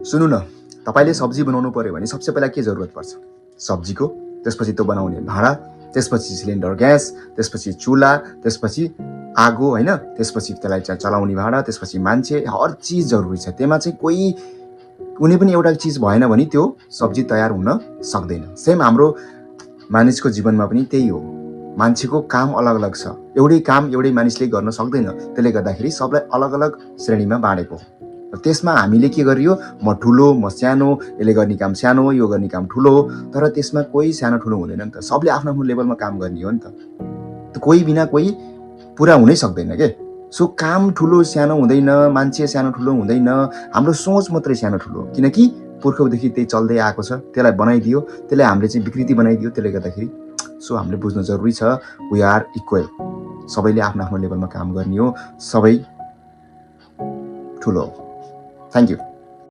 सुन्नु न, तपाईले सब्जी बनाउनु पर्यो भने सबसे पहिला के जरुरत पर्छ? सब्जीको, त्यसपछि त्यो बनाउने भाँडा, त्यसपछि सिलिन्डर ग्यास, त्यसपछि चुला, त्यसपछि आगो हैन, त्यसपछि त्यसलाई चलाउने भाँडा, त्यसपछि मान्छे, हर चीज जरुरी छ। त्यसमा चाहिँ कोही कुनै पनि एउटा चीज भएन भने त्यो सब्जी तयार हुन सक्दैन। सेम हाम्रो मानिसको जीवनमा पनि त्यही हो। मान्छेको काम अलग अलग छ। एउटै काम एउटै मानिसले गर्न सक्दैन। त्यसले गर्दाखेरि सबलाई अलग अलग श्रेणीमा बाँडेको हो। र त्यसमा हामीले के गरियो, म ठुलो, म सानो, यसले गर्ने काम सानो, यो गर्ने काम ठुलो, तर त्यसमा कोही सानो ठुलो हुँदैन नि त। सबले आफ्नो आफ्नो लेभलमा काम गर्ने हो नि त। कोही बिना कोही पुरा हुनै सक्दैन के। सो काम ठुलो सानो हुँदैन, मान्छे सानो ठुलो हुँदैन, हाम्रो सोच मात्रै सानो ठुलो। किनकि पुर्खौँदेखि त्यही चल्दै आएको छ, त्यसलाई बनाइदियो, त्यसलाई हामीले चाहिँ विकृति बनाइदियो। त्यसले गर्दाखेरि सो हामीले बुझ्नु जरुरी छ, वी आर इक्वल। सबैले आफ्नो आफ्नो लेभलमा काम गर्ने हो, सबै ठुलो हो। Thank you.